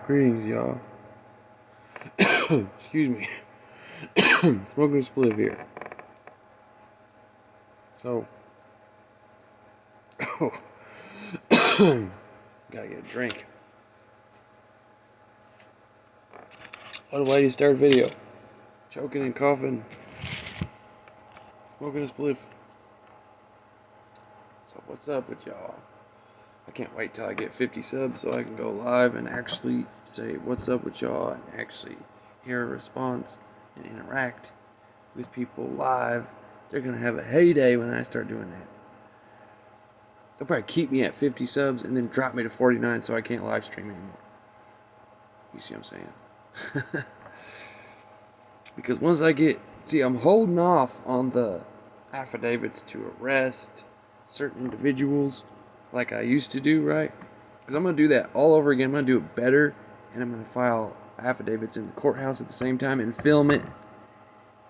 Greetings, y'all. Excuse me. Smoking a spliff here. So, gotta get a drink. What a way to start a video. Choking and coughing. Smoking a spliff. So what's up with y'all? I can't wait till I get 50 subs so I can go live and actually say what's up with y'all and actually hear a response and interact with people live. They're gonna have a heyday when I start doing that. They'll probably keep me at 50 subs and then drop me to 49 so I can't live stream anymore. You see what I'm saying? Because once I get... See, I'm holding off on the affidavits to arrest certain individuals like I used to do, right? Because I'm going to do that all over again. I'm going to do it better. And I'm going to file affidavits in the courthouse at the same time and film it.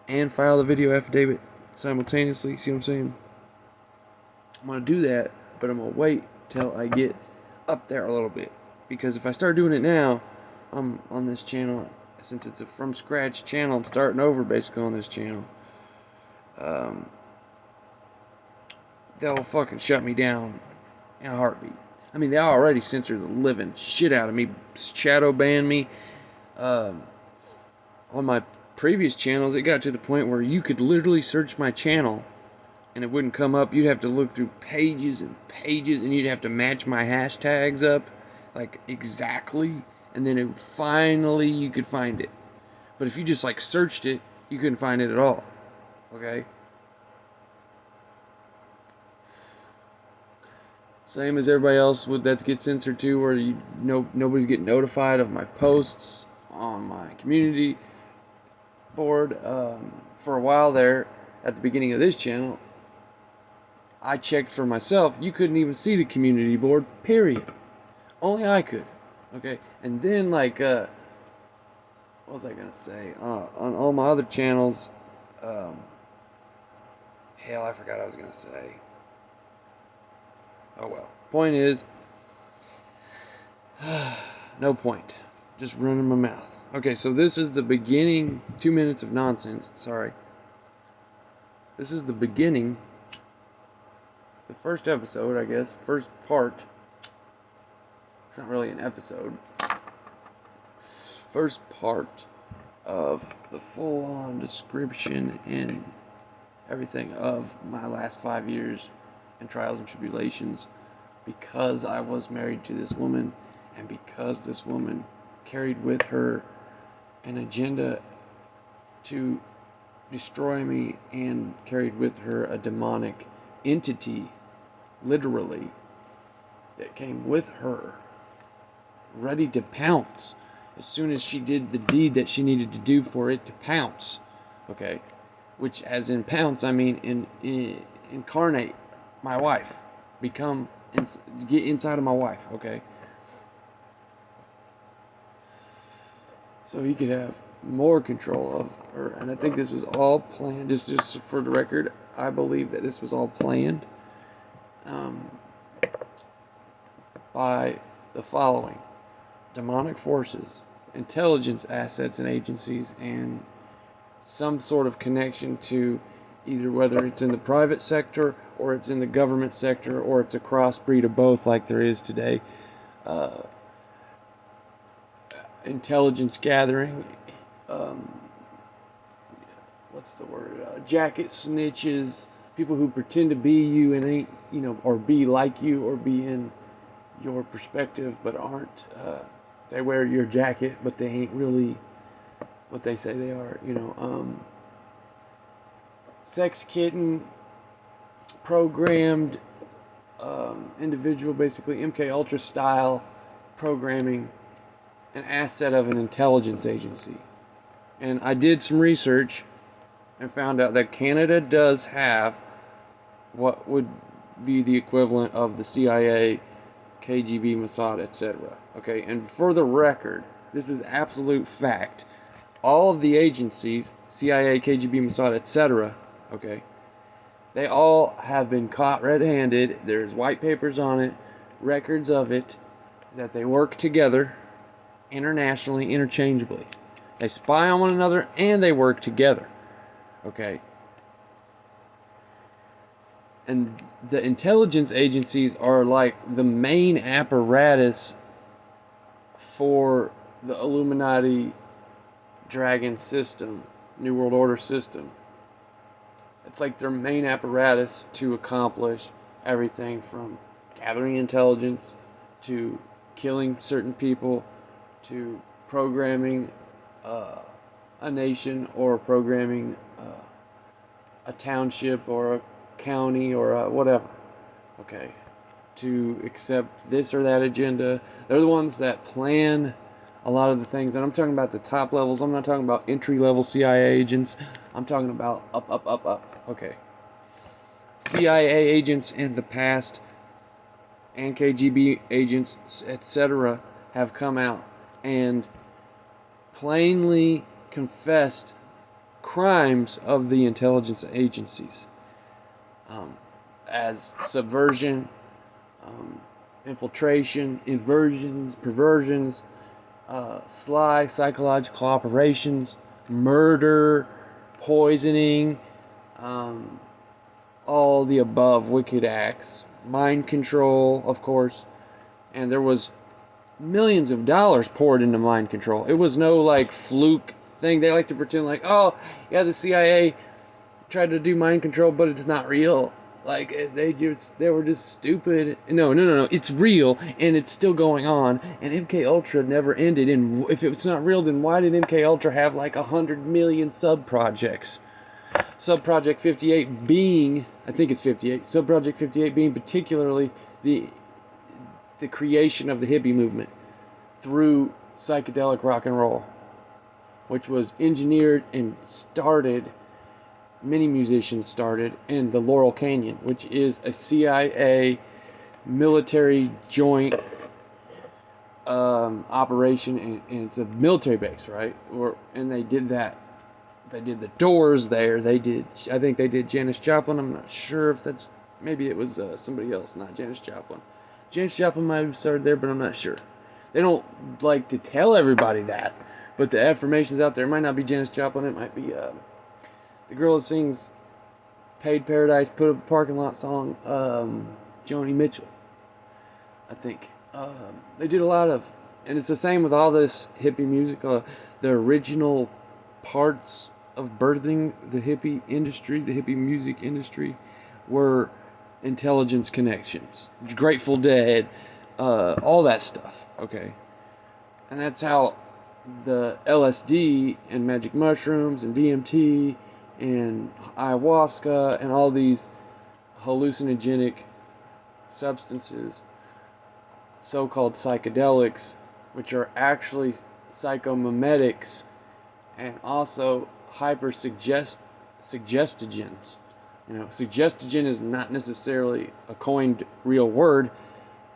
And file the video affidavit simultaneously. See what I'm saying? I'm going to do that, but I'm going to wait till I get up there a little bit. Because if I start doing it now, I'm on this channel. Since it's a from scratch channel, I'm starting over basically on this channel. They'll fucking shut me down in a heartbeat. I mean, they already censored the living shit out of me, shadow banned me. On my previous channels, it got to the point where you could literally search my channel and it wouldn't come up. You'd have to look through pages and pages, and you'd have to match my hashtags up, like exactly, and then finally you could find it. But if you just like searched it, you couldn't find it at all. Okay? Same as everybody else that gets censored too, where nobody's getting notified of my posts on my community board. For a while there, at the beginning of this channel, I checked for myself. You couldn't even see the community board, period. Only I could. Okay? And then, like, what was I gonna say? On all my other channels, hell, I forgot what I was gonna say. Oh well. Point is, no point. Just running my mouth. Okay, so this is the beginning. 2 minutes of nonsense. Sorry. This is the beginning. The first episode, I guess. First part. It's not really an episode. First part of the full-on description and everything of my last 5 years and trials and tribulations, because I was married to this woman, and because this woman carried with her an agenda to destroy me, and carried with her a demonic entity, literally, that came with her, ready to pounce as soon as she did the deed that she needed to do for it to pounce. Okay? Which, as in pounce, I mean incarnate my wife, get inside of my wife, okay? So he could have more control of her, and I think this was all planned. Just for the record, I believe that this was all planned by the following: demonic forces, intelligence assets and agencies, and some sort of connection to either whether it's in the private sector or it's in the government sector or it's a crossbreed of both like there is today. Intelligence gathering, what's the word? Jacket snitches, people who pretend to be you and ain't, or be like you or be in your perspective but aren't. They wear your jacket but they ain't really what they say they are, sex kitten, programmed individual, basically Mkultra style programming, an asset of an intelligence agency. And I did some research and found out that Canada does have what would be the equivalent of the CIA, KGB, Mossad, etc. Okay, and for the record, this is absolute fact. All of the agencies, CIA, KGB, Mossad, etc., okay, they all have been caught red-handed. There's white papers on it, records of it, that they work together, internationally, interchangeably. They spy on one another and they work together. Okay? And the intelligence agencies are like the main apparatus for the Illuminati Dragon system, New World Order system. It's like their main apparatus to accomplish everything from gathering intelligence to killing certain people to programming a nation or programming a township or a county or whatever. Okay. To accept this or that agenda. They're the ones that plan a lot of the things. And I'm talking about the top levels. I'm not talking about entry-level CIA agents. I'm talking about up. Okay. CIA agents in the past and KGB agents, etc., have come out and plainly confessed crimes of the intelligence agencies as subversion, infiltration, inversions, perversions, sly psychological operations, murder, poisoning, all the above wicked acts, mind control, of course, and there was millions of dollars poured into mind control. It was no like fluke thing. They like to pretend like, oh yeah, the CIA tried to do mind control, but it's not real. Like they were just stupid. No. It's real and it's still going on. And MK Ultra never ended. And if it's not real, then why did MK Ultra have like 100 million sub projects? Sub-Project 58 being, I think it's 58. Sub-Project 58 being particularly the creation of the hippie movement through psychedelic rock and roll, which was engineered and started. Many musicians started in the Laurel Canyon, which is a CIA military joint operation, and it's a military base, right? And they did that. They did the Doors there. I think they did Janis Joplin. I'm not sure if that's, maybe it was somebody else, not Janis Joplin. Janis Joplin might have started there, but I'm not sure. They don't like to tell everybody that, but the affirmation's out there. It might not be Janis Joplin. It might be the girl that sings Paid Paradise, Put Up a Parking Lot song, Joni Mitchell, I think. They did a lot of, and it's the same with all this hippie music. The original parts of birthing the hippie industry, the hippie music industry, were intelligence connections. Grateful Dead, all that stuff, okay? And that's how the LSD and magic mushrooms and DMT and ayahuasca and all these hallucinogenic substances, so-called psychedelics, which are actually psychomimetics and also hyper-suggestogens. Suggestogen is not necessarily a coined real word,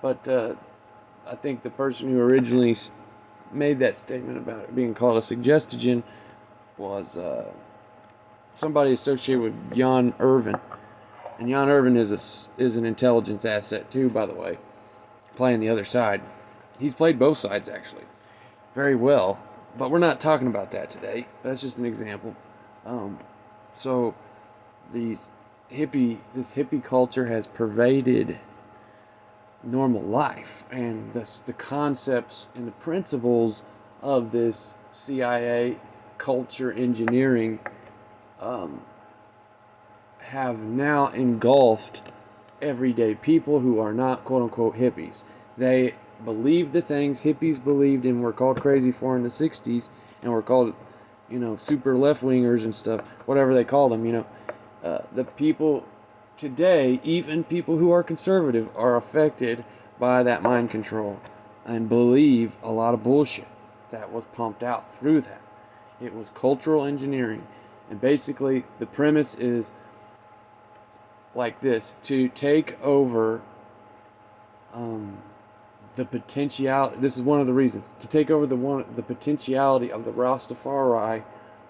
but I think the person who originally made that statement about it being called a suggestogen was somebody associated with Jan Irvin. And Jan Irvin is an intelligence asset too, by the way, playing the other side. He's played both sides, actually, very well. But we're not talking about that today. That's just an example. So this hippie culture has pervaded normal life, and the concepts and the principles of this CIA culture engineering have now engulfed everyday people who are not quote-unquote hippies. They believe the things hippies believed and were called crazy for in the 60s, and were called, super left-wingers and stuff, whatever they call them, the people today, even people who are conservative, are affected by that mind control and believe a lot of bullshit that was pumped out through that. It was cultural engineering, and basically the premise is like this: to take over the potentiality. This is one of the reasons to take over the potentiality of the Rastafari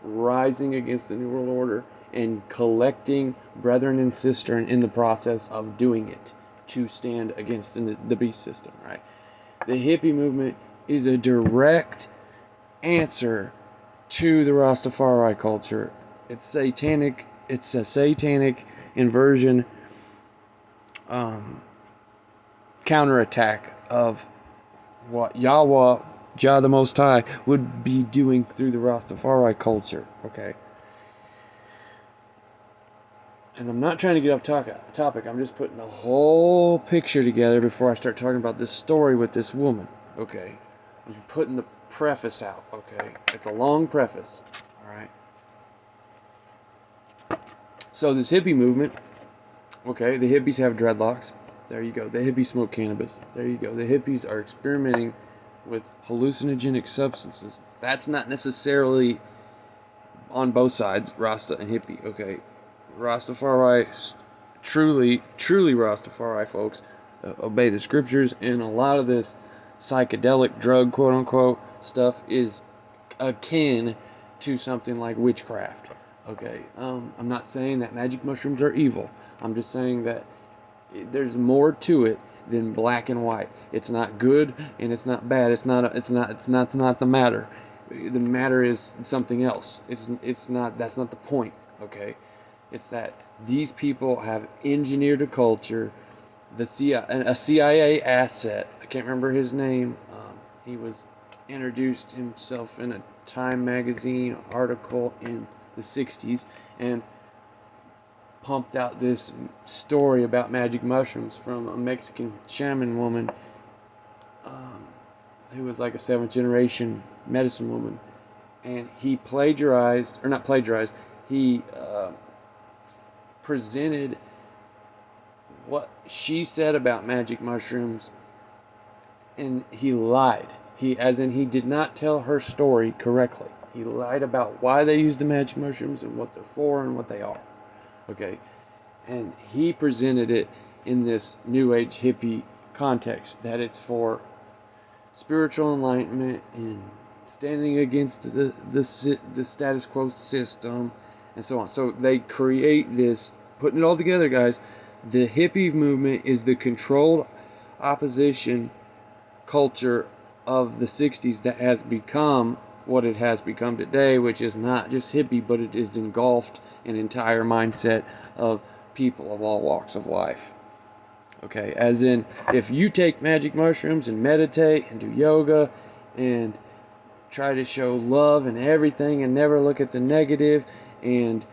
rising against the New World Order and collecting brethren and sistren in the process of doing it to stand against the beast system. Right? The hippie movement is a direct answer to the Rastafari culture. It's satanic. It's a satanic inversion, counterattack of what Yahweh, Jah the Most High, would be doing through the Rastafari culture. Okay. And I'm not trying to get off topic. I'm just putting the whole picture together before I start talking about this story with this woman. Okay. I'm putting the preface out. Okay. It's a long preface. Alright. So this hippie movement. Okay. The hippies have dreadlocks. There you go. The hippies smoke cannabis. There you go. The hippies are experimenting with hallucinogenic substances. That's not necessarily on both sides, Rasta and hippie. Okay. Rastafari, truly Rastafari folks, obey the scriptures, and a lot of this psychedelic drug, quote unquote, stuff is akin to something like witchcraft. Okay, I'm not saying that magic mushrooms are evil. I'm just saying that there's more to it than black and white. It's not good and it's not bad. It's not the matter. The matter is something else. It's not. That's not the point. Okay. It's that these people have engineered a culture, a CIA asset. I can't remember his name. He was introduced himself in a Time magazine article in the 60s and pumped out this story about magic mushrooms from a Mexican shaman woman who was like a 7th generation medicine woman. And he he presented what she said about magic mushrooms, and he lied. He did not tell her story correctly. He lied about why they use the magic mushrooms and what they're for and what they are. Okay? And he presented it in this New Age hippie context, that it's for spiritual enlightenment and standing against the status quo system and so on. So they create this, putting it all together, guys. The hippie movement is the controlled opposition culture of the 60s that has become what it has become today, which is not just hippie, but it is engulfed an entire mindset of people of all walks of life. Okay, as in, if you take magic mushrooms and meditate and do yoga and try to show love and everything and never look at the negative and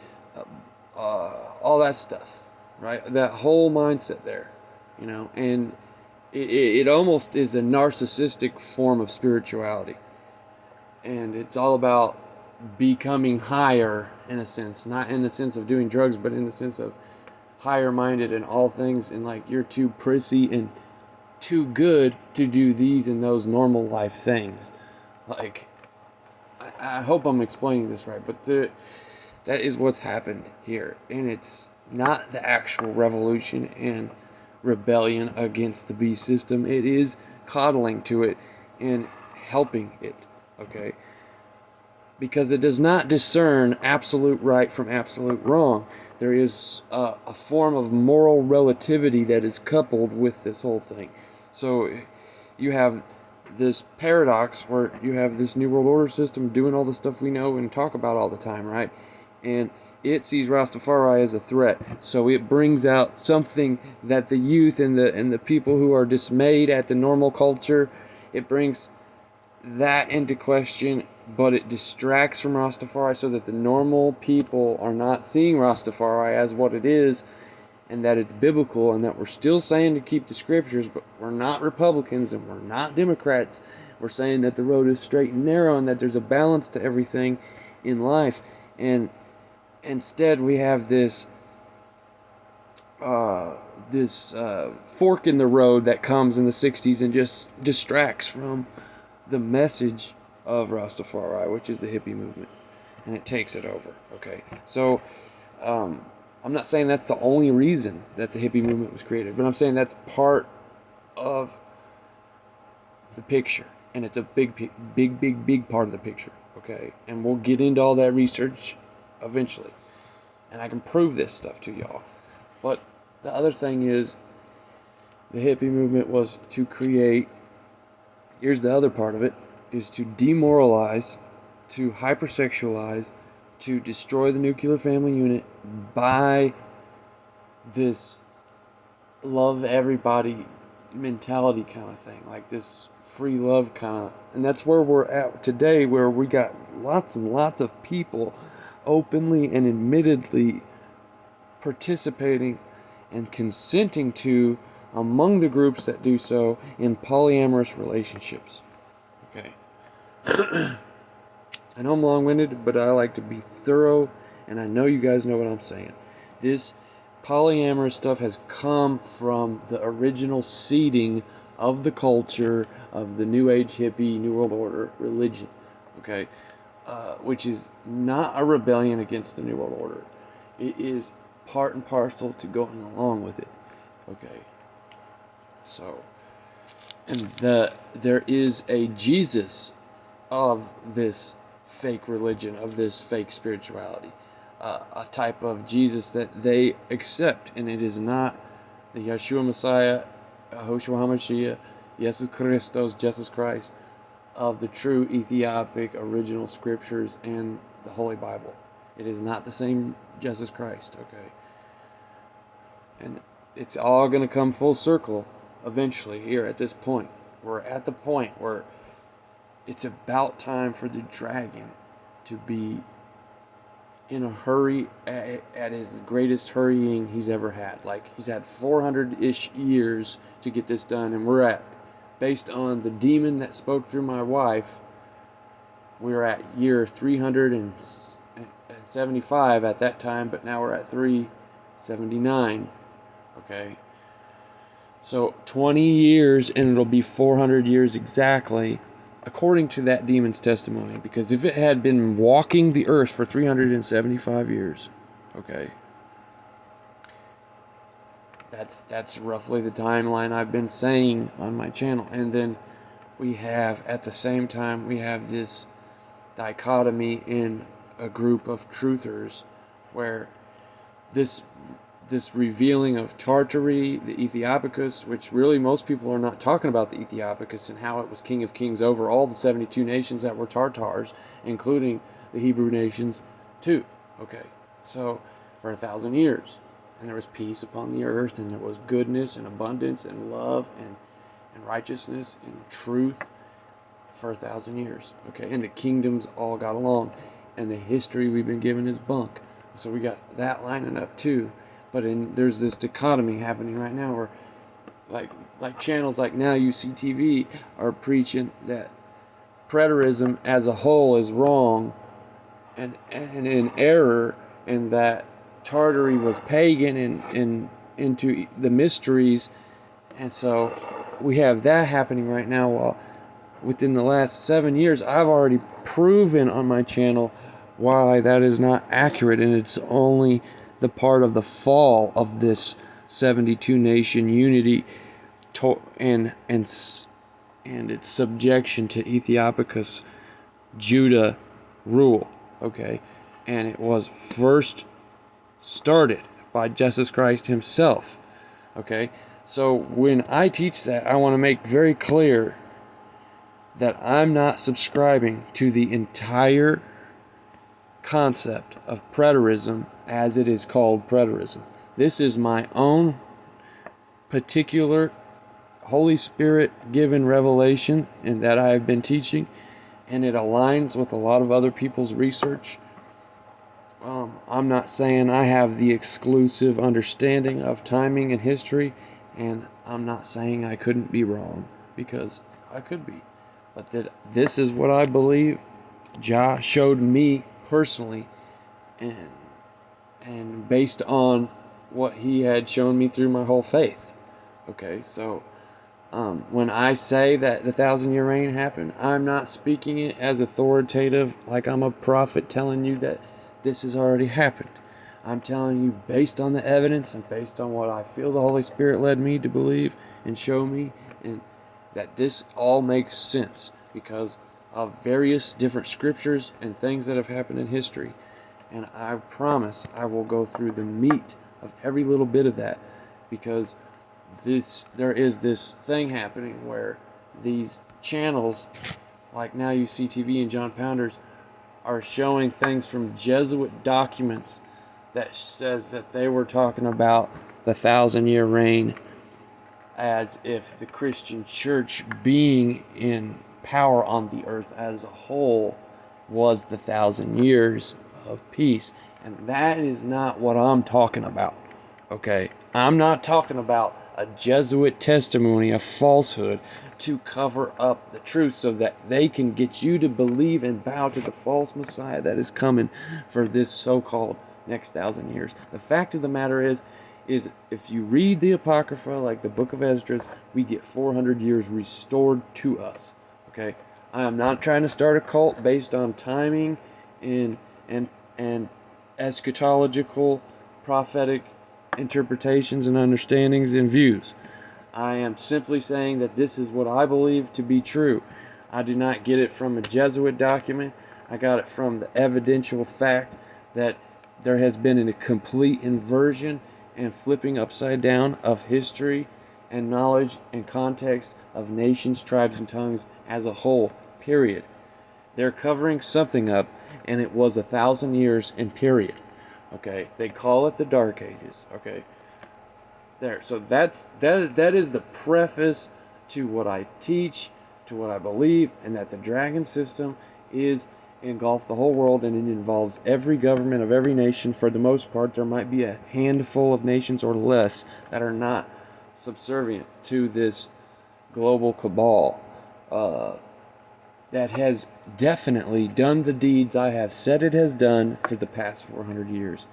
all that stuff, right? That whole mindset there, and it almost is a narcissistic form of spirituality. And it's all about becoming higher, in a sense, not in the sense of doing drugs, but in the sense of higher minded in all things, and like you're too prissy and too good to do these and those normal life things. Like, I hope I'm explaining this right, but that is what's happened here. And it's not the actual revolution and rebellion against the beast system. It is coddling to it and helping it, okay? Because it does not discern absolute right from absolute wrong. There is a form of moral relativity that is coupled with this whole thing. So you have this paradox where you have this New World Order system doing all the stuff we know and talk about all the time, right? And it sees Rastafari as a threat. So it brings out something that the youth and the people who are dismayed at the normal culture, it brings that into question, but it distracts from Rastafari so that the normal people are not seeing Rastafari as what it is, and that it's biblical, and that we're still saying to keep the scriptures, but we're not Republicans and we're not Democrats. We're saying that the road is straight and narrow and that there's a balance to everything in life. And instead we have this fork in the road that comes in the 60s and just distracts from the message of Rastafari, which is the hippie movement, and it takes it over. Okay, so I'm not saying that's the only reason that the hippie movement was created, but I'm saying that's part of the picture, and it's a big part of the picture. Okay, and we'll get into all that research eventually, and I can prove this stuff to y'all. But the other thing is, the hippie movement was to create here's the other part of it, is to demoralize, to hypersexualize, to destroy the nuclear family unit by this love everybody mentality kind of thing, like this free love kind of, and that's where we're at today, where we got lots and lots of people openly and admittedly participating and consenting to, among the groups that do so, in polyamorous relationships. Okay. I know I'm long-winded, but I like to be thorough, and I know you guys know what I'm saying. This polyamorous stuff has come from the original seeding of the culture of the New Age, hippie, New World Order religion, okay? Which is not a rebellion against the New World Order. It is part and parcel to going along with it, okay? So, and there is a Jesus of this fake religion, of this fake spirituality, a type of Jesus that they accept, and it is not the Yeshua Messiah, Yahushua HaMashiach, Jesus Christos, Jesus Christ, of the true Ethiopic original scriptures and the Holy Bible. It is not the same Jesus Christ, okay? And it's all going to come full circle eventually here at this point. We're at the point where it's about time for the dragon to be in a hurry, at his greatest hurrying he's ever had. Like, he's had 400-ish years to get this done, and we're at, based on the demon that spoke through my wife, we're at year 375 at that time, but now we're at 379, okay? So 20 years, and it'll be 400 years exactly, according to that demon's testimony. Because if it had been walking the earth for 375 years, okay, that's roughly the timeline I've been saying on my channel. And then we have, at the same time, we have this dichotomy in a group of truthers, where this revealing of Tartary, the Ethiopikus, which really most people are not talking about the Ethiopikus and how it was king of kings over all the 72 nations that were Tartars, including the Hebrew nations too. Okay, so for 1,000 years, and there was peace upon the earth, and there was goodness and abundance and love and righteousness and truth for 1,000 years. Okay, and the kingdoms all got along, and the history we've been given is bunk. So we got that lining up too. But there's this dichotomy happening right now, where like channels like Now UCTV are preaching that preterism as a whole is wrong and in error, and that Tartary was pagan and into the mysteries. And so we have that happening right now, while within the last 7 years I've already proven on my channel why that is not accurate, and it's only the part of the fall of this 72 nation unity and its subjection to Ethiopica's Judah rule, okay? And it was first started by Jesus Christ himself, okay? So when I teach that, I want to make very clear that I'm not subscribing to the entire concept of preterism as it is called preterism. This is my own particular Holy Spirit given revelation, and that I have been teaching, and it aligns with a lot of other people's research. I'm not saying I have the exclusive understanding of timing and history, and I'm not saying I couldn't be wrong, because I could be. But that this is what I believe Jah showed me personally, and based on what he had shown me through my whole faith. Okay, so when I say that the 1,000-year reign happened, I'm not speaking it as authoritative, like I'm a prophet telling you that this has already happened. I'm telling you based on the evidence and based on what I feel the Holy Spirit led me to believe and show me, and that this all makes sense because of various different scriptures and things that have happened in history. And I promise I will go through the meat of every little bit of that, because there is this thing happening where these channels, like Now You See TV and John Pounders, are showing things from Jesuit documents that says that they were talking about the 1,000-year reign as if the Christian church being in power on the earth as a whole was the 1,000 years of peace. And that is not what I'm talking about. Okay? I'm not talking about a Jesuit testimony, a falsehood, to cover up the truth so that they can get you to believe and bow to the false Messiah that is coming for this so-called next 1,000 years. The fact of the matter is if you read the Apocrypha, like the book of Esdras, we get 400 years restored to us. Okay? I am not trying to start a cult based on timing and eschatological prophetic interpretations and understandings and views. I am simply saying that this is what I believe to be true. I do not get it from a Jesuit document. I got it from the evidential fact that there has been a complete inversion and flipping upside down of history and knowledge and context of nations, tribes, and tongues as a whole, period. They're covering something up, and it was 1,000 years in period. Okay? They call it the Dark Ages. Okay? There. So that is the preface to what I teach, to what I believe, and that the dragon system is engulfed the whole world, and it involves every government of every nation. For the most part, there might be a handful of nations or less that are not subservient to this global cabal that has definitely done the deeds I have said it has done for the past 400 years.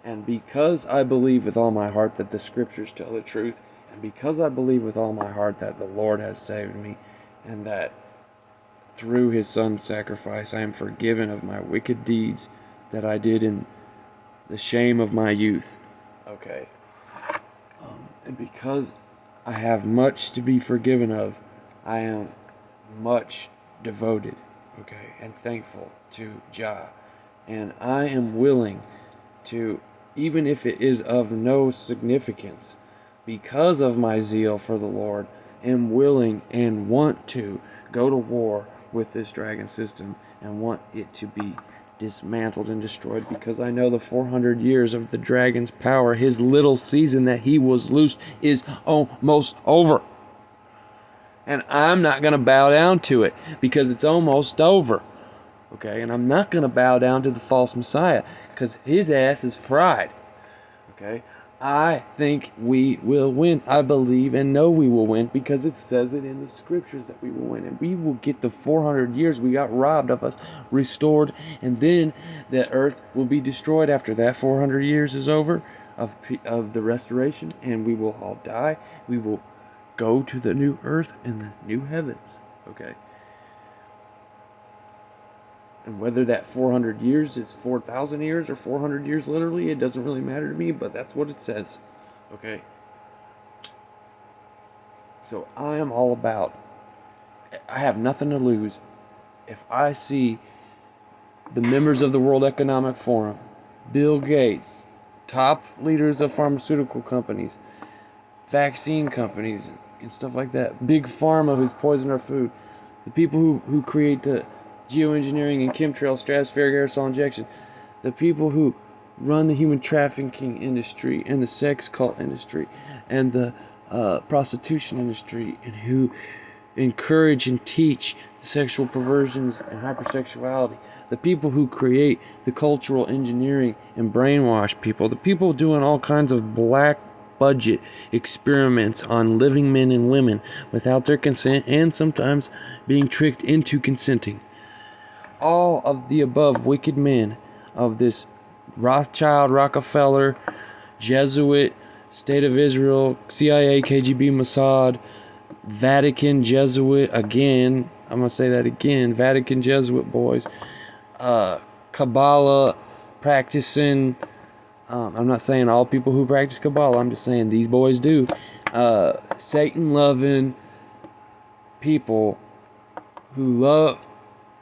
And because I believe with all my heart that the scriptures tell the truth, and because I believe with all my heart that the Lord has saved me, and that through his son's sacrifice I am forgiven of my wicked deeds that I did in the shame of my youth. Okay. And because I have much to be forgiven of, I am much devoted, okay, and thankful to Jah. And I am willing to, even if it is of no significance, because of my zeal for the Lord, am willing and want to go to war with this dragon system and want it to be dismantled and destroyed, because I know the 400 years of the dragon's power, his little season that he was loosed, is almost over. And I'm not going to bow down to it because it's almost over. Okay, and I'm not going to bow down to the false Messiah because his ass is fried. Okay, I think we will win. I believe and know we will win because it says it in the scriptures that we will win. And we will get the 400 years we got robbed of us restored. And then the earth will be destroyed after that 400 years is over of the restoration. And we will all die. We will go to the new earth and the new heavens. Okay. And whether that 400 years is 4,000 years or 400 years literally, it doesn't really matter to me, but that's what it says. Okay? So I am all about, I have nothing to lose. If I see the members of the World Economic Forum, Bill Gates, top leaders of pharmaceutical companies, vaccine companies, and stuff like that, Big Pharma who's poisoned our food, the people who create the geoengineering and chemtrail, stratospheric aerosol injection, the people who run the human trafficking industry and the sex cult industry and the prostitution industry, and who encourage and teach sexual perversions and hypersexuality, the people who create the cultural engineering and brainwash people, the people doing all kinds of black budget experiments on living men and women without their consent and sometimes being tricked into consenting. All of the above wicked men of this Rothschild, Rockefeller, Jesuit, State of Israel, CIA, KGB, Mossad, Vatican, Jesuit, again, I'm going to say that again, Vatican, Jesuit boys, Kabbalah practicing, I'm not saying all people who practice Kabbalah, I'm just saying these boys do, Satan-loving people who love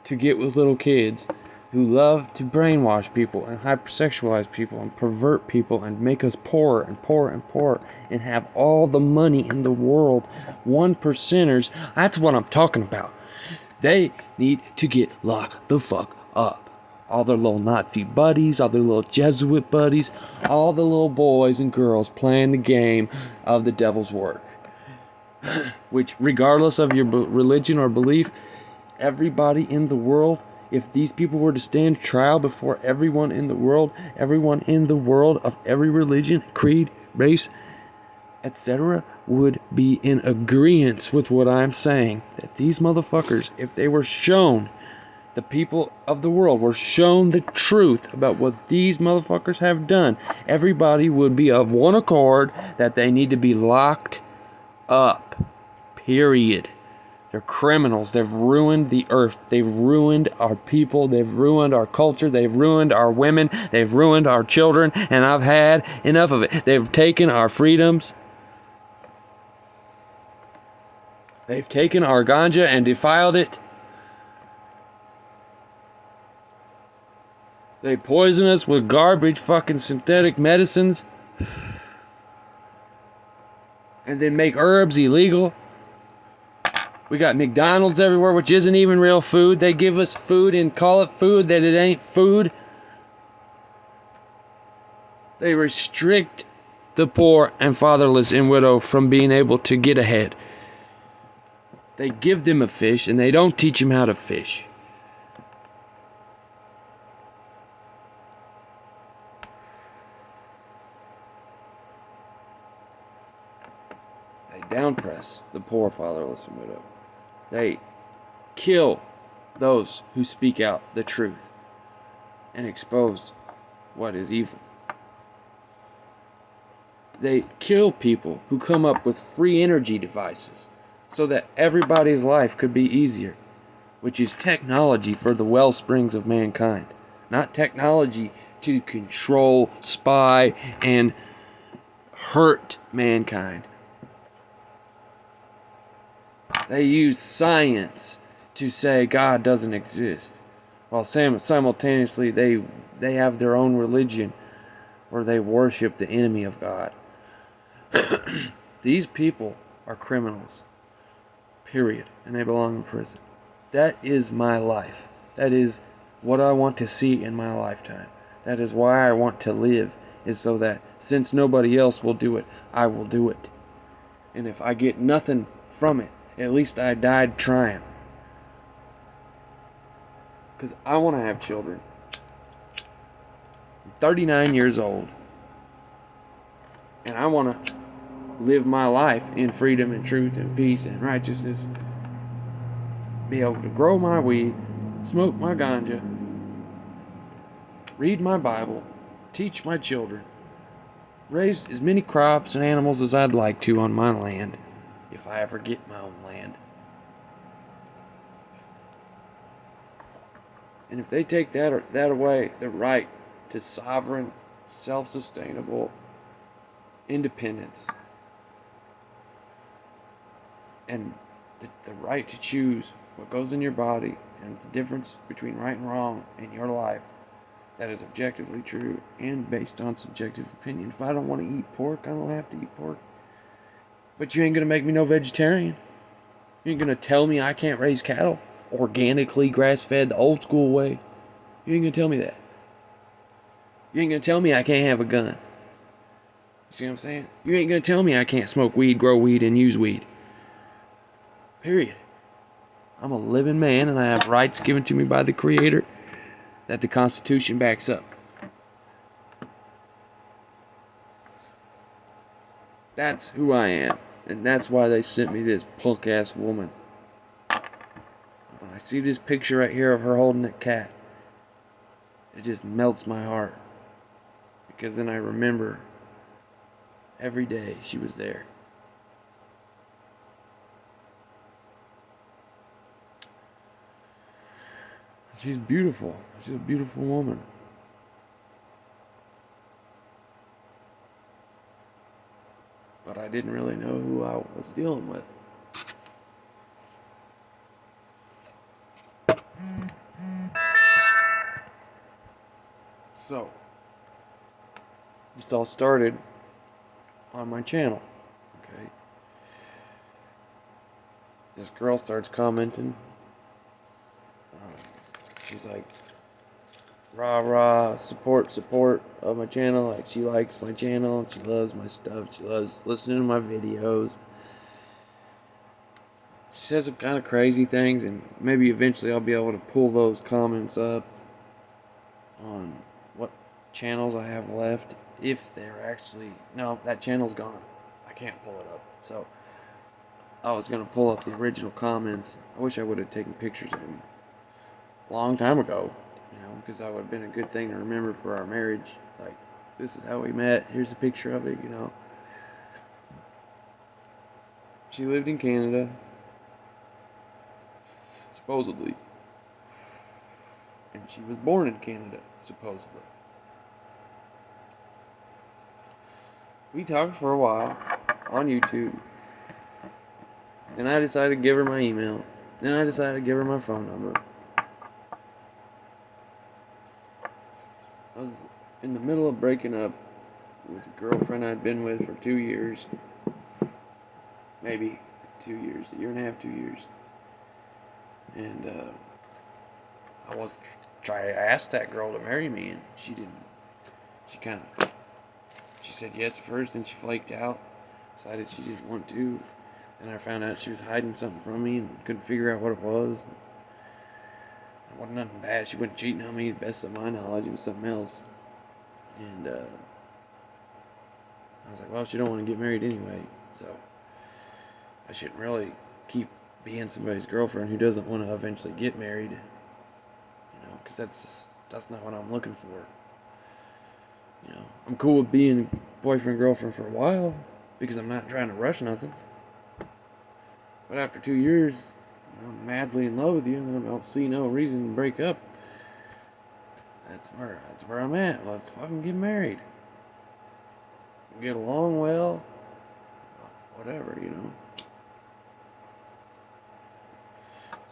to get with little kids, who love to brainwash people and hypersexualize people and pervert people and make us poorer and poorer and poorer and have all the money in the world. 1%ers, that's what I'm talking about. They need to get locked the fuck up. All their little Nazi buddies, all their little Jesuit buddies, all the little boys and girls playing the game of the devil's work. Which, regardless of your religion or belief, everybody in the world, if these people were to stand trial before everyone in the world of every religion, creed, race, etc., would be in agreement with what I'm saying. That these motherfuckers, if they were shown, the people of the world were shown the truth about what these motherfuckers have done, everybody would be of one accord that they need to be locked up. Period. They're criminals. They've ruined the earth. They've ruined our people. They've ruined our culture. They've ruined our women. They've ruined our children. And I've had enough of it. They've taken our freedoms. They've taken our ganja and defiled it. They poison us with garbage fucking synthetic medicines. And then make herbs illegal. We got McDonald's everywhere, which isn't even real food. They give us food and call it food that it ain't food. They restrict the poor and fatherless and widow from being able to get ahead. They give them a fish and they don't teach them how to fish. They downpress the poor, fatherless, and widow. They kill those who speak out the truth and expose what is evil. They kill people who come up with free energy devices so that everybody's life could be easier, which is technology for the well springs of mankind, not technology to control, spy, and hurt mankind. They use science to say God doesn't exist, while simultaneously they have their own religion where they worship the enemy of God. These people are criminals, period, and they belong in prison. That is my life. That is what I want to see in my lifetime. That is why I want to live, is so that since nobody else will do it, I will do it. And if I get nothing from it, at least I died trying. Because I want to have children. I'm 39 years old. And I want to live my life in freedom and truth and peace and righteousness. Be able to grow my weed, smoke my ganja, read my Bible, teach my children, raise as many crops and animals as I'd like to on my land, if I ever get my own land. And if they take that away, the right to sovereign, self-sustainable independence, and the right to choose what goes in your body and the difference between right and wrong in your life, that is objectively true and based on subjective opinion. If I don't want to eat pork, I don't have to eat pork. But you ain't going to make me no vegetarian. You ain't going to tell me I can't raise cattle organically, grass-fed, the old school way. You ain't going to tell me that. You ain't going to tell me I can't have a gun. You see what I'm saying? You ain't going to tell me I can't smoke weed, grow weed, and use weed. Period. I'm a living man and I have rights given to me by the Creator that the Constitution backs up. That's who I am. And that's why they sent me this punk-ass woman. When I see this picture right here of her holding a cat, it just melts my heart. Because then I remember every day she was there. She's beautiful. She's a beautiful woman. But I didn't really know who I was dealing with. So, this all started on my channel, okay? This girl starts commenting. She's like, rah rah, support of my channel. Like, she likes my channel, she loves my stuff, she loves listening to my videos. She says some kind of crazy things, and maybe eventually I'll be able to pull those comments up on what channels I have left, if they're actually... No, that channel's gone. I can't pull it up. So, I was going to pull up the original comments. I wish I would have taken pictures of them a long time ago, you know, because that would have been a good thing to remember for our marriage. Like, this is how we met, here's a picture of it, you know. She lived in Canada, supposedly. And she was born in Canada, supposedly. We talked for a while on YouTube. Then I decided to give her my email. Then I decided to give her my phone number. I was in the middle of breaking up with a girlfriend I'd been with for 2 years. Maybe 2 years, a year and a half, 2 years. And I was trying to ask that girl to marry me, and she didn't. She said yes first, then she flaked out, decided she didn't want to. And I found out she was hiding something from me and couldn't figure out what it was. It wasn't nothing bad. She wasn't cheating on me, to the best of my knowledge. It was something else. And I was like, well, she don't want to get married anyway, so I shouldn't really keep being somebody's girlfriend who doesn't want to eventually get married. You know, because that's not what I'm looking for. You know, I'm cool with being boyfriend, girlfriend for a while, because I'm not trying to rush nothing. But after 2 years, I'm madly in love with you, and I don't see no reason to break up. That's where I'm at. Let's fucking get married. Get along well. Whatever, you know.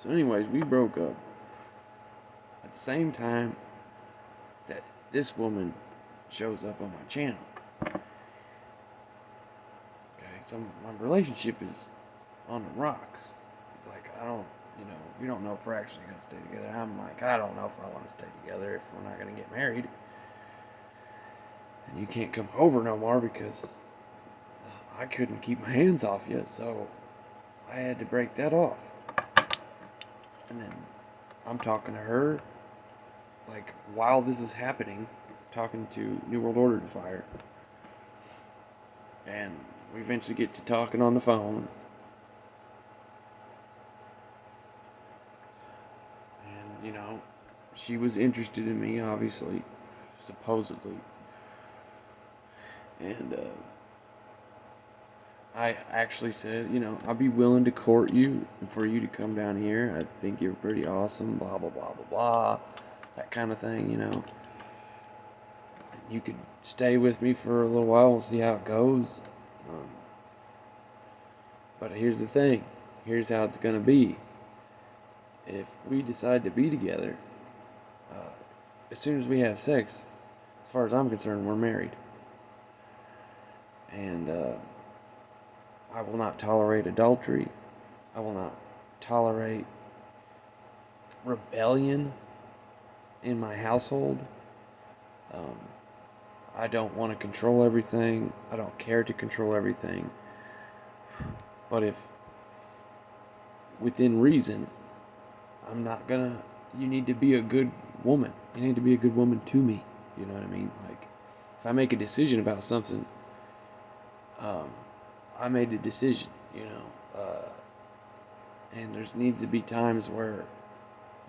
So anyways, we broke up. At the same time that this woman shows up on my channel. Okay, so my relationship is on the rocks. It's like, we don't know if we're actually going to stay together. I'm like, I don't know if I want to stay together if we're not going to get married. And you can't come over no more because I couldn't keep my hands off you, so I had to break that off. And then I'm talking to her, like, while this is happening, talking to New World Order to Fire. And we eventually get to talking on the phone. And, you know, she was interested in me, obviously, supposedly. And I actually said, you know, I'll be willing to court you for you to come down here. I think you're pretty awesome, blah, blah, blah, blah, blah. That kind of thing, you know. You could stay with me for a little while. We'll see how it goes. But here's the thing. Here's how it's going to be. If we decide to be together, as soon as we have sex, as far as I'm concerned, we're married. And I will not tolerate adultery. I will not tolerate rebellion in my household. I don't want to control everything. I don't care to control everything. But if, within reason, I'm not gonna... You need to be a good woman. You need to be a good woman to me. You know what I mean? Like, if I make a decision about something, I made a decision, you know. And there needs to be times where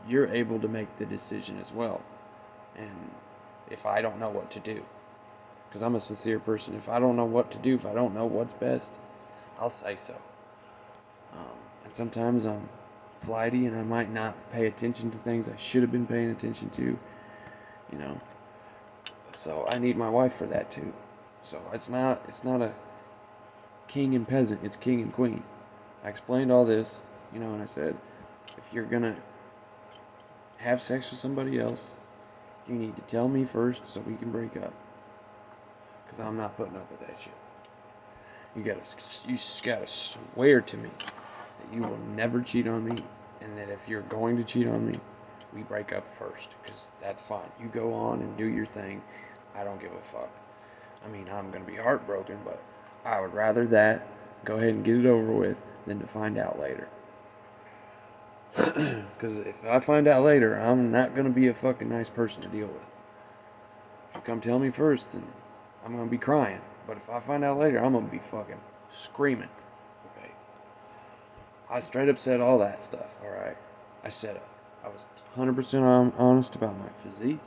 you're able to make the decision as well. And if I don't know what to do, because I'm a sincere person, if I don't know what to do, if I don't know what's best, I'll say so. And sometimes I'm flighty and I might not pay attention to things I should have been paying attention to, you know. So I need my wife for that too. So it's not a king and peasant, it's king and queen. I explained all this, you know, and I said, if you're gonna have sex with somebody else, you need to tell me first so we can break up. Because I'm not putting up with that shit. You just gotta swear to me that you will never cheat on me, and that if you're going to cheat on me, we break up first. Because that's fine. You go on and do your thing. I don't give a fuck. I mean, I'm gonna be heartbroken, but I would rather that, go ahead and get it over with, than to find out later. Because if I find out later, I'm not going to be a fucking nice person to deal with. If you come tell me first, then I'm going to be crying. But if I find out later, I'm going to be fucking screaming. Okay? I straight up said all that stuff, alright? I said it. I was 100% honest about my physique.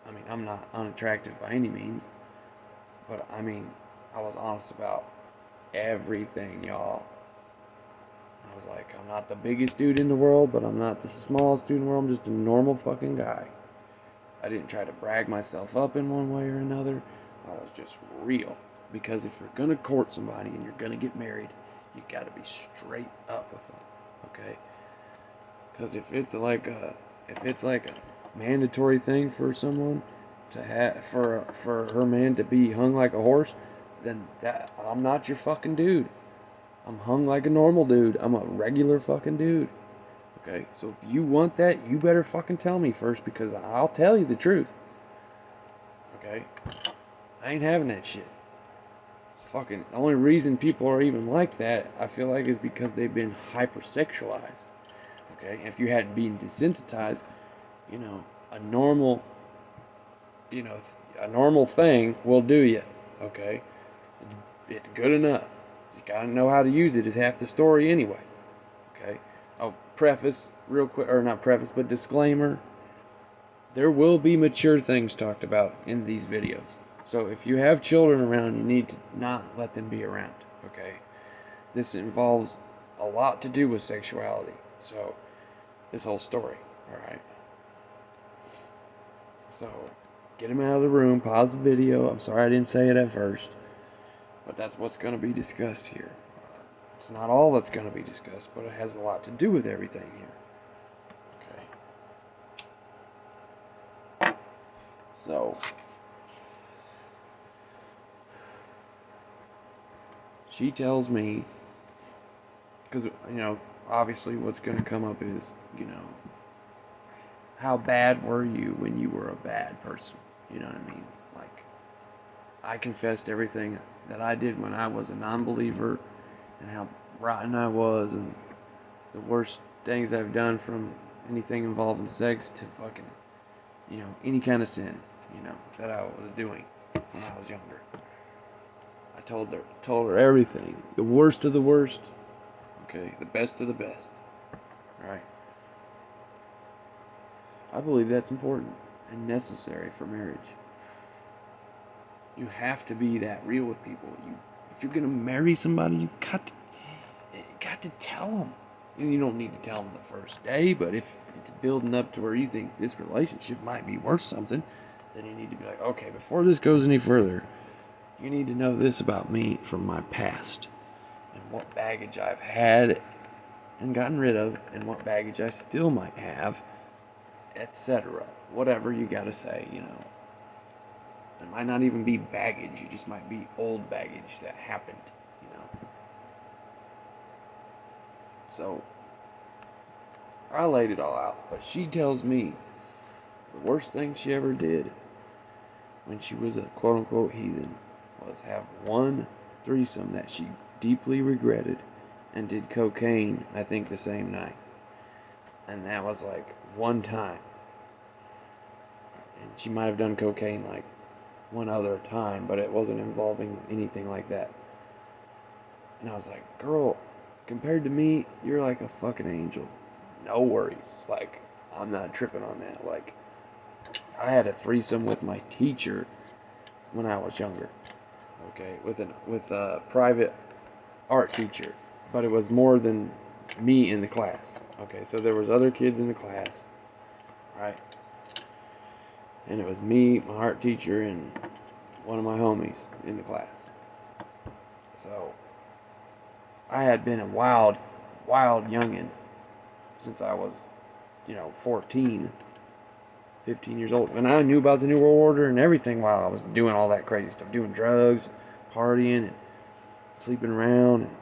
I mean, I'm not unattractive by any means. But, I mean, I was honest about everything, y'all. I was like, I'm not the biggest dude in the world, but I'm not the smallest dude in the world. I'm just a normal fucking guy. I didn't try to brag myself up in one way or another. I was just real. Because if you're going to court somebody and you're going to get married, you got to be straight up with them. Okay? Because if it's like a mandatory thing for someone to have, for her man to be hung like a horse, then I'm not your fucking dude. I'm hung like a normal dude. I'm a regular fucking dude. Okay, so if you want that, you better fucking tell me first, because I'll tell you the truth. Okay? I ain't having that shit. It's fucking, the only reason people are even like that, I feel like, is because they've been hypersexualized. Okay? If you hadn't been desensitized, you know, a normal thing will do you. Okay? It's good enough. You gotta know how to use it is half the story anyway. Okay? I'll preface real quick, or not preface, but disclaimer. There will be mature things talked about in these videos. So if you have children around, you need to not let them be around. Okay? This involves a lot to do with sexuality. So, this whole story. Alright? So, get them out of the room, pause the video. I'm sorry I didn't say it at first. But that's what's going to be discussed here. It's not all that's going to be discussed, but it has a lot to do with everything here. Okay. So, she tells me, because, you know, obviously what's going to come up is, you know, how bad were you when you were a bad person? You know what I mean? Like, I confessed everything that I did when I was a non-believer, and how rotten I was, and the worst things I've done, from anything involving sex to fucking, you know, any kind of sin, you know, that I was doing when I was younger. I told her everything. The worst of the worst, okay, the best of the best. Alright? I believe that's important and necessary for marriage. You have to be that real with people. If you're gonna marry somebody, you got to tell them. You don't need to tell them the first day, but if it's building up to where you think this relationship might be worth something, then you need to be like, okay, before this goes any further, you need to know this about me from my past, and what baggage I've had and gotten rid of, and what baggage I still might have, etc. Whatever you gotta say, you know. It might not even be baggage, it just might be old baggage that happened, you know. So, I laid it all out, but she tells me the worst thing she ever did when she was a quote-unquote heathen was have one threesome that she deeply regretted, and did cocaine, I think, the same night. And that was like one time. And she might have done cocaine like one other time, but it wasn't involving anything like that. And I was like, girl, compared to me, you're like a fucking angel. No worries. Like, I'm not tripping on that. Like, I had a threesome with my teacher when I was younger. Okay, with a private art teacher. But it was more than me in the class. Okay, so there was other kids in the class. Right? And it was me, my art teacher, and one of my homies in the class. So, I had been a wild youngin' since I was, 14, 15 years old. And I knew about the New World Order and everything while I was doing all that crazy stuff. Doing drugs, partying, and sleeping around, and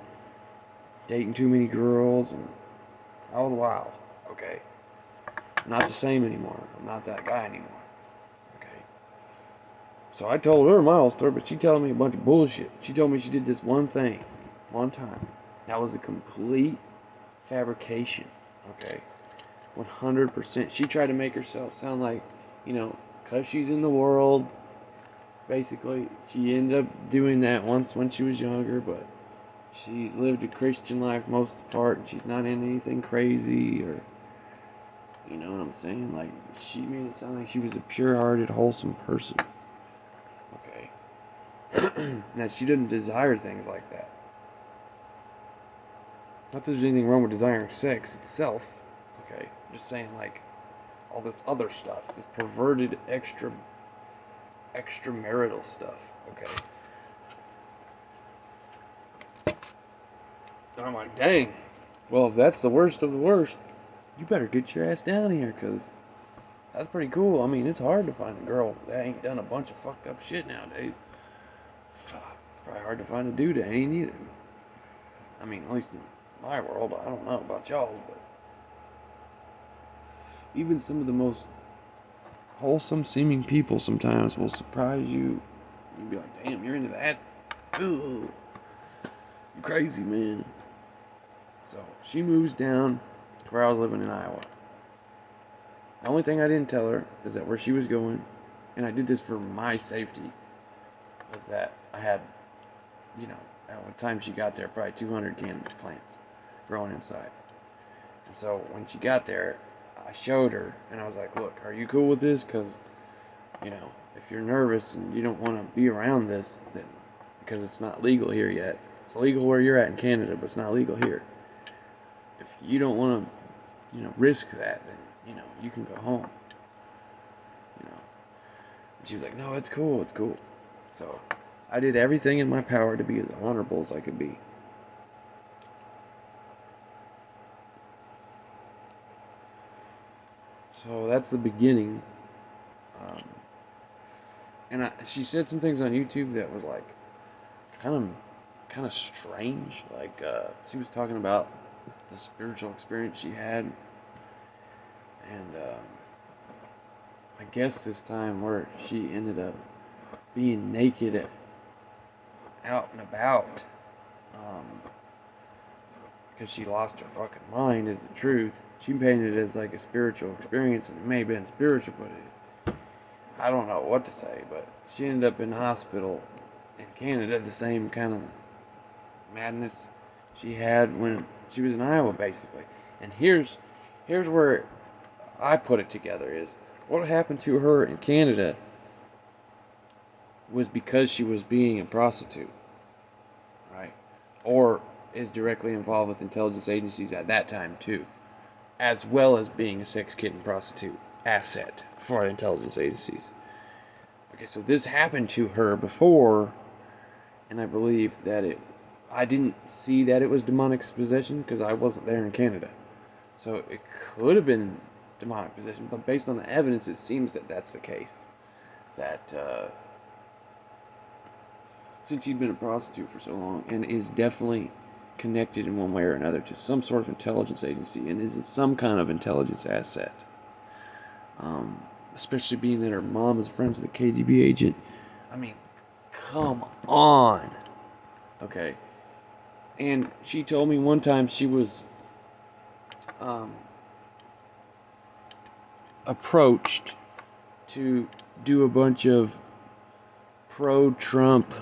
dating too many girls. And I was wild. Okay. I'm not the same anymore. I'm not that guy anymore. Okay. So I told her my whole story, but she telling me a bunch of bullshit. She told me she did this one thing, one time. That was a complete fabrication. Okay. 100%. She tried to make herself sound like, because she's in the world. Basically, she ended up doing that once when she was younger, but she's lived a Christian life most of the part, and she's not in anything crazy, or, you know what I'm saying? Like, she made it sound like she was a pure-hearted, wholesome person. Okay. That she didn't desire things like that. Not that there's anything wrong with desiring sex itself. Okay. I'm just saying, like, all this other stuff, this perverted extramarital stuff. Okay. And I'm like, dang. Well, if that's the worst of the worst, you better get your ass down here, because that's pretty cool. I mean, it's hard to find a girl that ain't done a bunch of fucked up shit nowadays. Fuck. It's probably hard to find a dude that ain't either. I mean, at least in my world. I don't know about y'all's, but even some of the most wholesome seeming people sometimes will surprise you. You'll be like, damn, you're into that? Ooh. You're crazy, man. So, she moves down to where I was living in Iowa. The only thing I didn't tell her is that where she was going, and I did this for my safety, was that I had, at one time she got there, probably 200 cannabis plants growing inside. And so, when she got there, I showed her, and I was like, look, are you cool with this? Because, if you're nervous and you don't want to be around this, then, because it's not legal here yet. It's legal where you're at in Canada, but it's not legal here. If you don't want to, risk that, then, you can go home. And she was like, no, it's cool, it's cool. So, I did everything in my power to be as honorable as I could be. So that's the beginning. And she said some things on YouTube that was like kind of strange. Like she was talking about the spiritual experience she had, and I guess this time where she ended up being naked out and about, because she lost her fucking mind, is the truth. She painted it as like a spiritual experience, and it may have been spiritual, but I don't know what to say. But she ended up in the hospital in Canada, the same kind of madness she had when she was in Iowa, basically. And here's where I put it together, is what happened to her in Canada was because she was being a prostitute, right? Or is directly involved with intelligence agencies at that time too, as well as being a sex kitten prostitute asset for intelligence agencies. Okay, so this happened to her before, and I believe that I didn't see that it was demonic possession because I wasn't there in Canada. So it could have been demonic possession, but based on the evidence, it seems that that's the case. That since she'd been a prostitute for so long, and is definitely connected in one way or another to some sort of intelligence agency, and is some kind of intelligence asset. Especially being that her mom is friends with a KGB agent. I mean, come on. Okay. And she told me one time she was approached to do a bunch of pro-Trump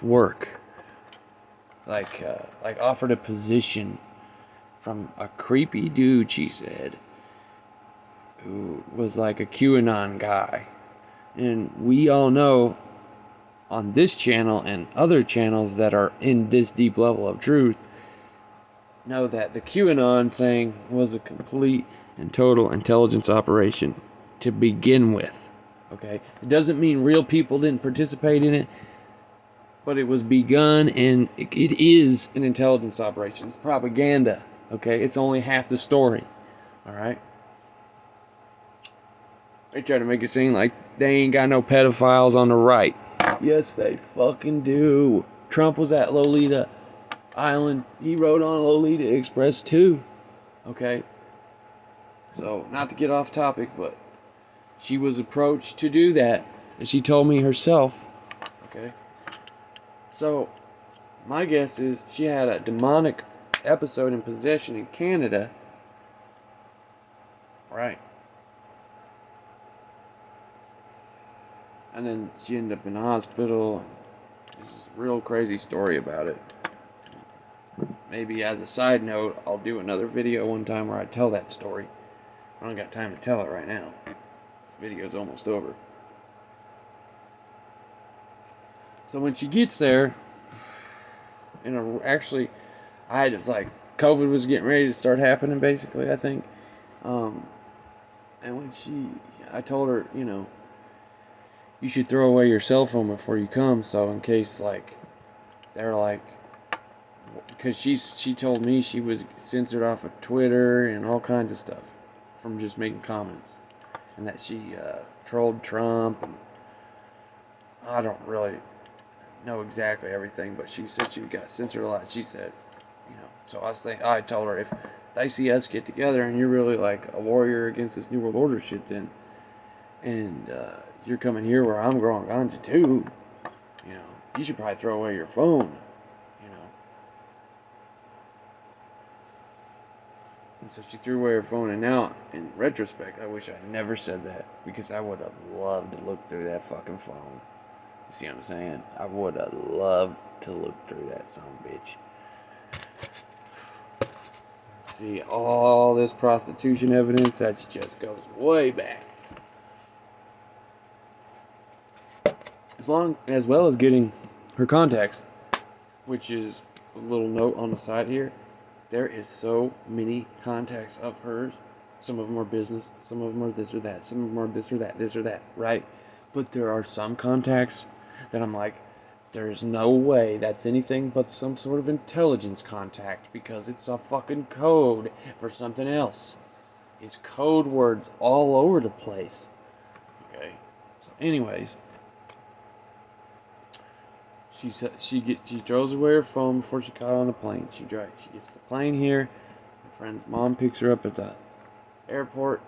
work. Like offered a position from a creepy dude, she said, who was like a QAnon guy. And we all know on this channel and other channels that are in this deep level of truth, know that the QAnon thing was a complete and total intelligence operation to begin with. Okay? It doesn't mean real people didn't participate in it, but it was begun, and it is an intelligence operation. It's propaganda. Okay? It's only half the story. Alright? They try to make it seem like they ain't got no pedophiles on the right. Yes, they fucking do. Trump was at Lolita Island. He rode on Lolita Express too. Okay? So, not to get off topic, but she was approached to do that. And she told me herself. Okay? So, my guess is she had a demonic episode in possession in Canada. Right. And then she ended up in the hospital. This is a real crazy story about it. Maybe as a side note, I'll do another video one time where I tell that story. I don't got time to tell it right now. This video's almost over. So when she gets there, actually, I had just like, COVID was getting ready to start happening basically, I think. And when I told her, you know, you should throw away your cell phone before you come, so in case, like, they're like, because she told me she was censored off of Twitter and all kinds of stuff from just making comments, and that she trolled Trump, and I don't really know exactly everything, but she said she got censored a lot. She said, you know, so I told her, if they see us get together and you're really like a warrior against this New World Order shit, then, and you're coming here where I'm growing ganja too, you know, you should probably throw away your phone, you know. And so she threw away her phone, and now, in retrospect, I wish I never said that, because I would have loved to look through that fucking phone. You see what I'm saying? I would have loved to look through that son of a bitch. See, all this prostitution evidence, that just goes way back. As well as getting her contacts, which is a little note on the side here. There is so many contacts of hers. Some of them are business, some of them are this or that, some of them are this or that, right? But there are some contacts that I'm like, there's no way that's anything but some sort of intelligence contact, because it's a fucking code for something else. It's code words all over the place. Okay, so anyways, she throws away her phone before she got on the plane. She gets the plane here. My friend's mom picks her up at the airport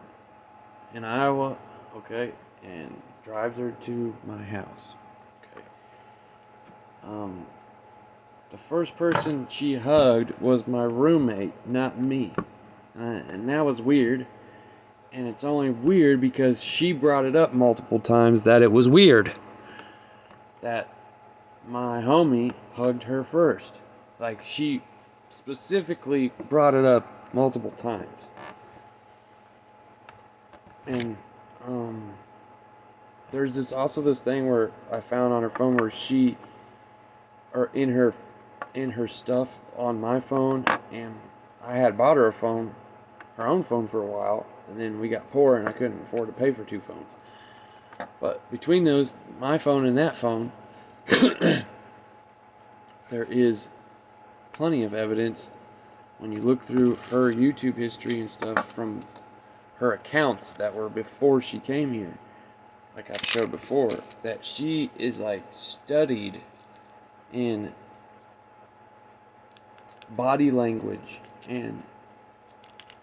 in Iowa, okay, and drives her to my house. Okay. The first person she hugged was my roommate, not me. And that was weird. And it's only weird because she brought it up multiple times that it was weird that my homie hugged her first. Like, she specifically brought it up multiple times. And there's this thing where I found on her phone where in her stuff on my phone, and I had bought her her own phone for a while, and then we got poor and I couldn't afford to pay for two phones. But between those, my phone and that phone, there is plenty of evidence when you look through her YouTube history and stuff from her accounts that were before she came here, like I've showed before, that she is like studied in body language and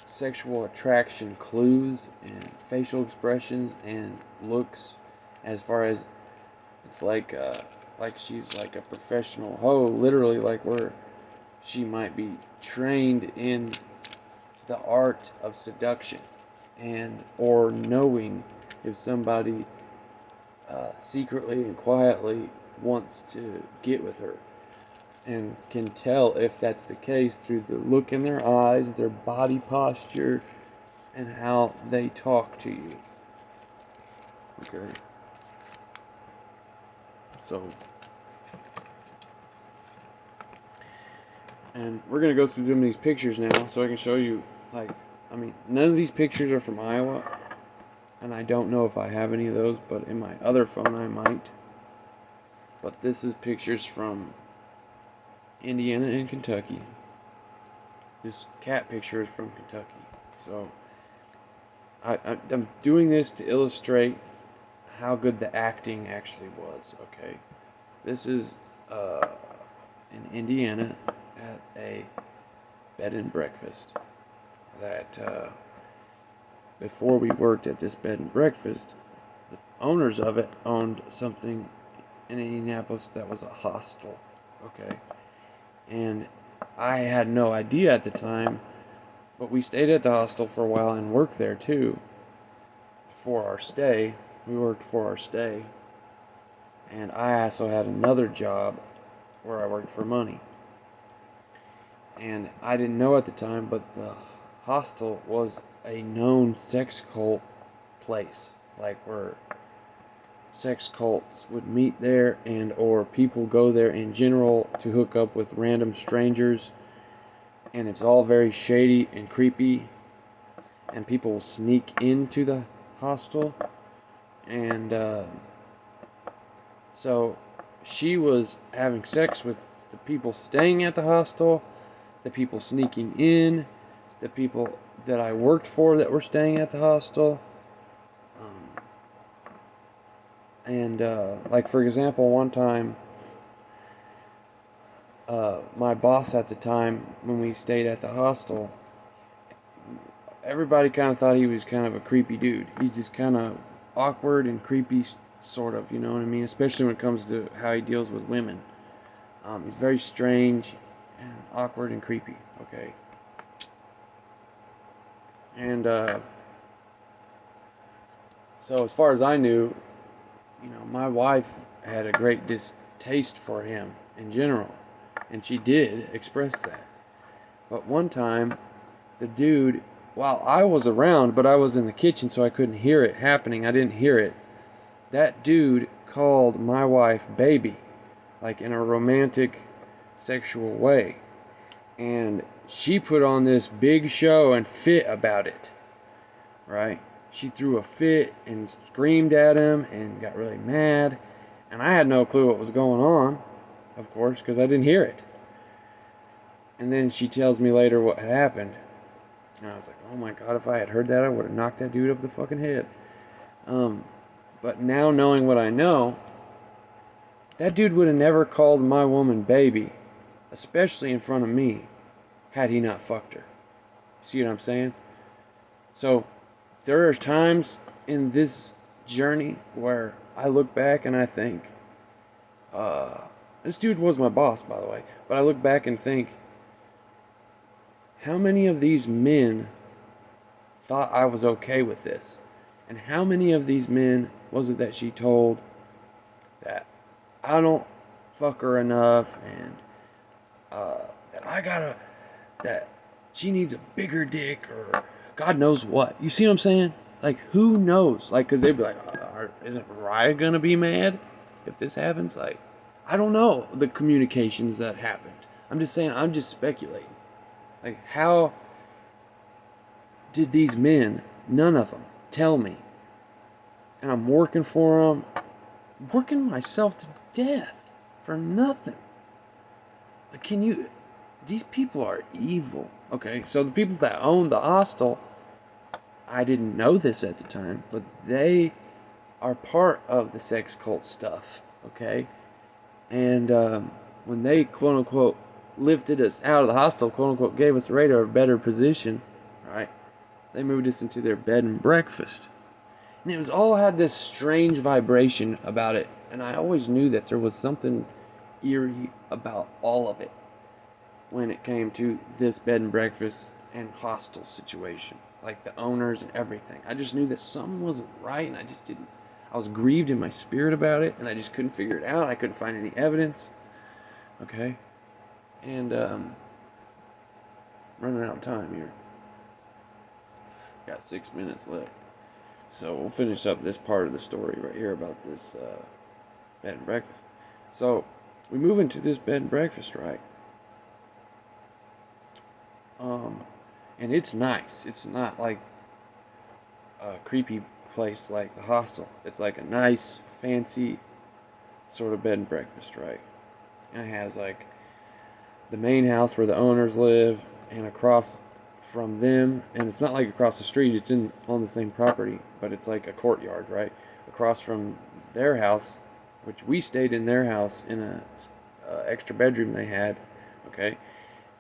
sexual attraction clues and facial expressions and looks, as far as it's like she's like a professional hoe, literally, like where she might be trained in the art of seduction, and or knowing if somebody secretly and quietly wants to get with her, and can tell if that's the case through the look in their eyes, their body posture, and how they talk to you. Okay. So, and we're going to go through some of these pictures now so I can show you, like, I mean, none of these pictures are from Iowa, and I don't know if I have any of those, but in my other phone I might. But this is pictures from Indiana and Kentucky. This cat picture is from Kentucky. So, I'm doing this to illustrate how good the acting actually was, okay? This is in Indiana at a bed and breakfast that before we worked at this bed and breakfast, the owners of it owned something in Indianapolis that was a hostel, okay? And I had no idea at the time, but we stayed at the hostel for a while and worked there too for our stay. We worked for our stay. And I also had another job where I worked for money. And I didn't know at the time, but the hostel was a known sex cult place, like where sex cults would meet there, and or people go there in general to hook up with random strangers. And it's all very shady and creepy, and people will sneak into the hostel. And so she was having sex with the people staying at the hostel, the people sneaking in, the people that I worked for that were staying at the hostel. Like for example, one time, my boss at the time, when we stayed at the hostel, everybody kind of thought he was kind of a creepy dude. He's just kind of awkward and creepy, sort of, you know what I mean? Especially when it comes to how he deals with women. He's very strange and awkward and creepy, okay? And so as far as I knew, you know, my wife had a great distaste for him in general, and she did express that. But one time, the dude, while I was around, but I was in the kitchen, so I couldn't hear it happening. I didn't hear it. That dude called my wife baby, like in a romantic, sexual way. And she put on this big show and fit about it, right? She threw a fit and screamed at him and got really mad. And I had no clue what was going on, of course, because I didn't hear it. And then she tells me later what had happened. And I was like, oh my God, if I had heard that, I would have knocked that dude up the fucking head. But now knowing what I know, that dude would have never called my woman baby, especially in front of me, had he not fucked her. See what I'm saying? So there are times in this journey where I look back and I think, this dude was my boss, by the way, but I look back and think, how many of these men thought I was okay with this? And how many of these men was it that she told that I don't fuck her enough, and that she needs a bigger dick, or God knows what. You see what I'm saying? Like, who knows? Like, because they'd be like, isn't Ryan gonna be mad if this happens? Like, I don't know the communications that happened. I'm just saying, I'm just speculating. Like, how did these men, none of them, tell me? And I'm working for them, working myself to death for nothing. Like, these people are evil. Okay, so the people that own the hostel, I didn't know this at the time, but they are part of the sex cult stuff, okay? And when they, quote unquote, lifted us out of the hostel, quote unquote, gave us a rate or a better position, right? They moved us into their bed and breakfast. And it was all had this strange vibration about it. And I always knew that there was something eerie about all of it when it came to this bed and breakfast and hostel situation. Like the owners and everything. I just knew that something wasn't right, and I was grieved in my spirit about it, and I just couldn't figure it out. I couldn't find any evidence. Okay? And, running out of time here. Got 6 minutes left. So we'll finish up this part of the story right here about this bed and breakfast. So we move into this bed and breakfast, right? And it's nice. It's not like a creepy place like the hostel. It's like a nice, fancy sort of bed and breakfast, right? And it has like the main house where the owners live, and across from them, and it's not like across the street, it's on the same property, but it's like a courtyard, right? Across from their house, which we stayed in their house in a extra bedroom they had, okay?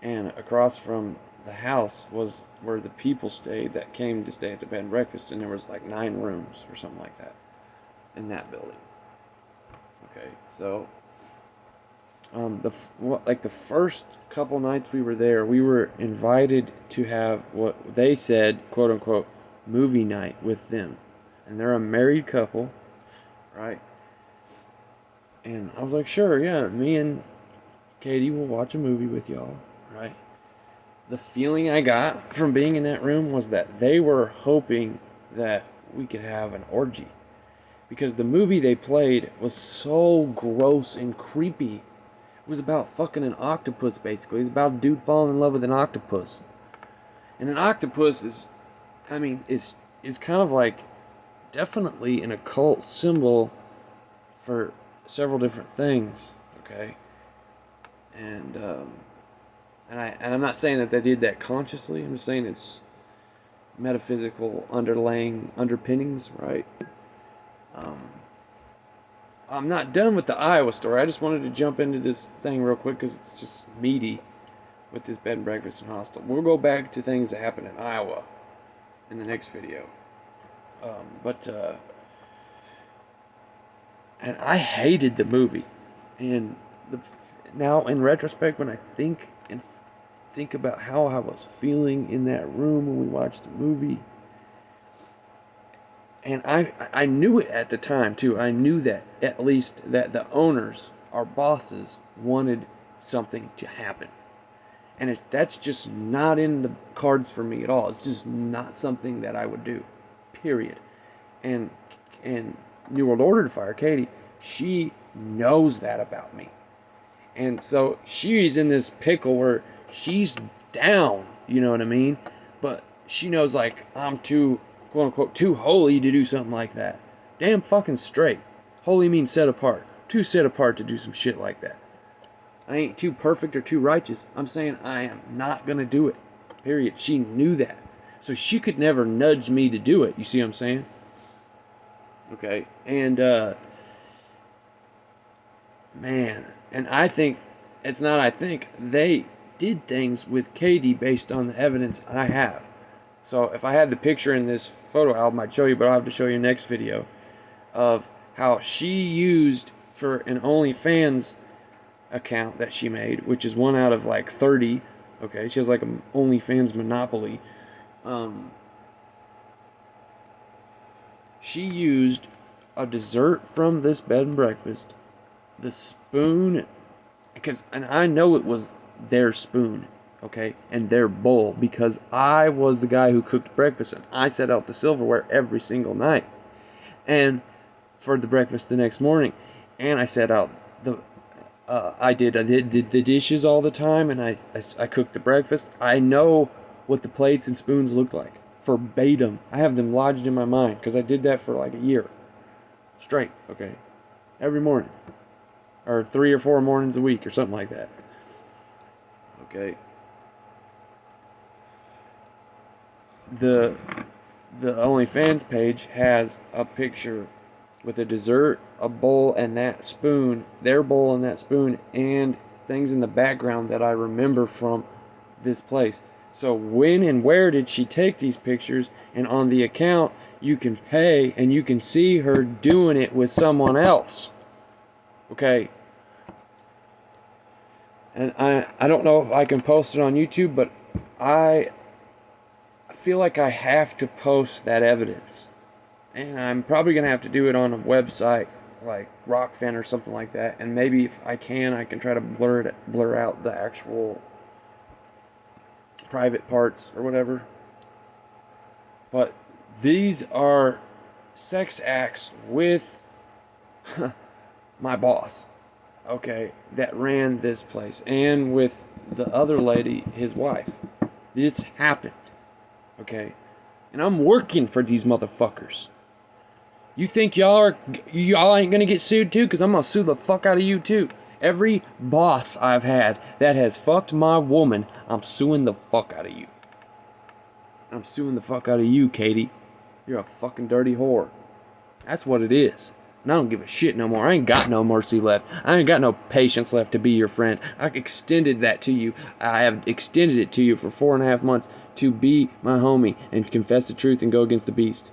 And across from the house was where the people stayed that came to stay at the bed and breakfast, and there was like 9 rooms or something like that in that building. Okay, so the first couple nights we were there, we were invited to have what they said, quote unquote, movie night with them, and they're a married couple, right? And I was like, sure, yeah, me and Katie will watch a movie with y'all, right? The feeling I got from being in that room was that they were hoping that we could have an orgy, because the movie they played was so gross and creepy. It was about fucking an octopus, basically. It was about a dude falling in love with an octopus. And an octopus is kind of like definitely an occult symbol for several different things, okay? And I'm not saying that they did that consciously. I'm just saying it's metaphysical underpinnings, right? I'm not done with the Iowa story. I just wanted to jump into this thing real quick because it's just meaty with this bed and breakfast and hostel. We'll go back to things that happened in Iowa in the next video. And I hated the movie. And now in retrospect, when I think about how I was feeling in that room when we watched the movie, and I knew it at the time too. I knew that at least that the owners, our bosses, wanted something to happen, and that's just not in the cards for me at all. It's just not something that I would do, period. And New World Order to fire Katie, she knows that about me, and so she's in this pickle where she's down. You know what I mean? But she knows, like, I'm too, quote unquote, too holy to do something like that. Damn fucking straight. Holy means set apart. Too set apart to do some shit like that. I ain't too perfect or too righteous. I'm saying I am not gonna do it. Period. She knew that. So she could never nudge me to do it. You see what I'm saying? Okay. And, man. And I think they did things with Katie based on the evidence I have. So if I had the picture in this photo album, I'd show you, but I'll have to show you next video of how she used for an OnlyFans account that she made, which is 1 out of like 30. Okay, she has like an OnlyFans monopoly. She used a dessert from this bed and breakfast, the spoon, and I know it was their spoon, okay, and their bowl, because I was the guy who cooked breakfast, and I set out the silverware every single night, and for the breakfast the next morning, and I set out I did the dishes all the time, and I cooked the breakfast. I know what the plates and spoons look like, verbatim. I have them lodged in my mind, because I did that for like a year straight, okay, every morning, or 3 or 4 mornings a week, or something like that. Okay. The OnlyFans page has a picture with a dessert, a bowl, and that spoon, their bowl and that spoon, and things in the background that I remember from this place. So when and where did she take these pictures? And on the account, you can pay and you can see her doing it with someone else. Okay. And I don't know if I can post it on YouTube, but I feel like I have to post that evidence. And I'm probably going to have to do it on a website like Rockfin or something like that. And maybe if I can try to blur out the actual private parts or whatever. But these are sex acts with my boss. Okay, that ran this place, and with the other lady, his wife. This happened, okay, and I'm working for these motherfuckers. You think y'all ain't gonna get sued too? Because I'm gonna sue the fuck out of you too. Every boss I've had that has fucked my woman, I'm suing the fuck out of you. I'm suing the fuck out of you, Katie. You're a fucking dirty whore. That's what it is. And I don't give a shit no more. I ain't got no mercy left. I ain't got no patience left to be your friend. I extended that to you. I have extended it to you for 4.5 months to be my homie and confess the truth and go against the beast.